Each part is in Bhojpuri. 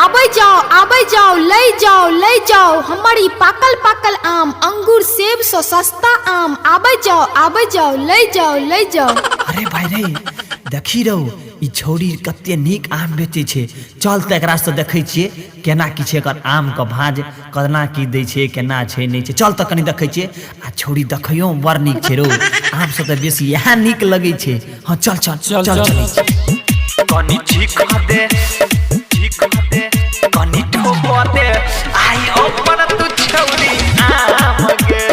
आबै जाओ ले जाओ हमारी पाकल पाकल आम अंगूर सेब सो सस्ता आम आबै जाओ ले जाओ। अरे भाई रे देखी रहो ई छौरी कते नीक आम बेचे छे। चल त एकरा से देखै छिए केना की छे एकर आम के भाज केना की दै छे केना छे नै छे। चल त कनी देखै छिए आ छौरी देखियो बड़ नीक छे रो। आम से त बेसी यहाँ नीक लगै छे। हां चल कनी चीख दे कनी ठोक दे आई ऊपर तू छौरी आम गे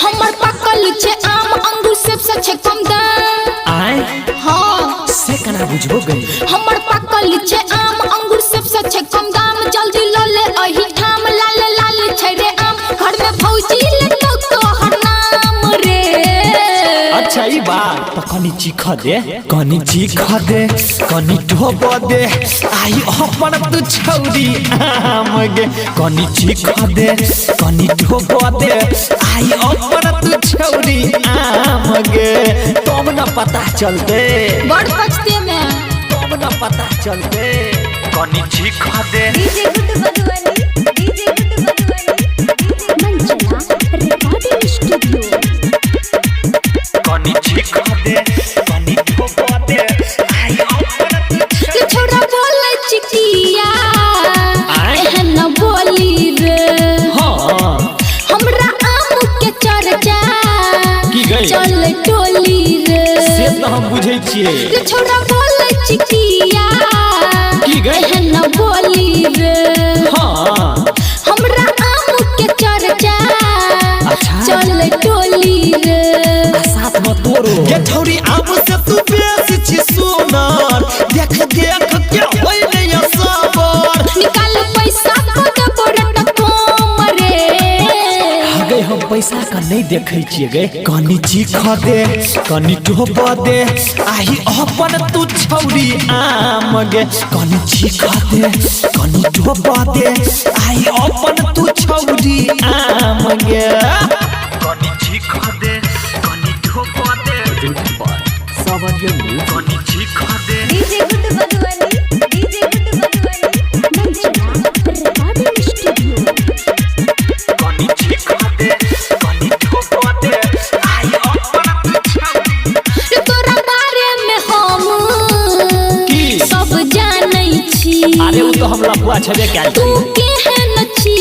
हमर पाकल छे आम अंगूर सेब से छे कम दाम। आय हां से केना बुझबो गई। हमर पाकल छे आम अंगूर सेब से छे कम दाम जल्दी ल ले अही ठाम लाल लाल छे रे आम घर में भौजी ले तो हर नाम रे। अच्छा ई बात त कनी चीख दे कनी ठोक दे आई अपन तू छौरी आम गे। कनी चीख दे कनी ठोक दे आई अपन तू छौरी आम गे। तब न पता चलते बड़ पछते में तब न पता चलते। कनी चीख दे डीजे गुड मधुबनी मंचला रिकॉर्डिंग स्टूडियो। कनी चीख दे कनी ठोक दे आई ऊपर तू के छोरा बोले चिटिया एहन न बोली रे। हां हमरा आम के चर्चा की गई चल टोली रे। से त हम बुझै छिए के छोरा बोले चिटिया की गई एहन न बोली रे। हां हमरा आम के चर्चा अच्छा चल टोली रे। साथ में तोरो के छौरी आम से तू बेसी छी सोनार देख के होय नै सबर। निकाल पैसा को दे बरट कम रे। गे हम पैसा का नहीं देखै छिए गे। कनी चीख दे कनी ठोक दे आही अपन तू छौरी आम गे। कनी चीख दे कनी ठोक दे आही अपन तू छौरी आम गे। कनी चीख दे कनी ठोक दे कनी चीख दे डीजे गुड मधुबनी मंचला रिकॉर्डिंग स्टूडियो। कनी चीख दे कनी ठोक दे आई ऊपर तू छौरी तोरा बारे में हम की सब जानै छी। अरे वो तो हम लफुआ छबे क्या तू केहन छी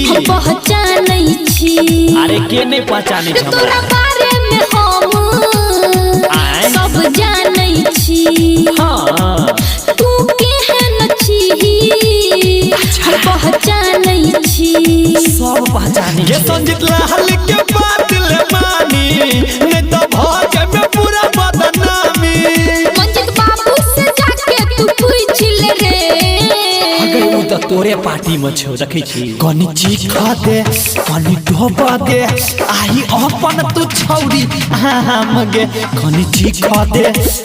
हम पहचानै छी। अरे के नहीं पहचाने छ तोरा बारे में हम आय सब जानै छी। हां तू केहन छी हम पहचानै छी। सब पहचाने ये संजीत लाल के बात ले मानी नहीं तो भोज में पूरा बदनामी। मंजित बाबू से जाके तू पूछ ले रे। अगर वो तो तोरे पार्टी में छौ देखै छी। कनी चीख दे कनी ठोक दे आई अपन तू छौरी आम गे। कनी चीख दे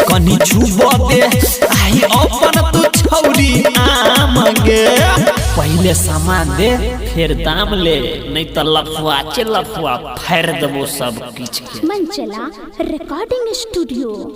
कनी छुब दे आई अपन तू छौरी आम गे। पहले सामान दे फिर दाम ले नहीं तो लफुआ फाड़ देबो सब किछ के। मंचला रिकॉर्डिंग स्टूडियो।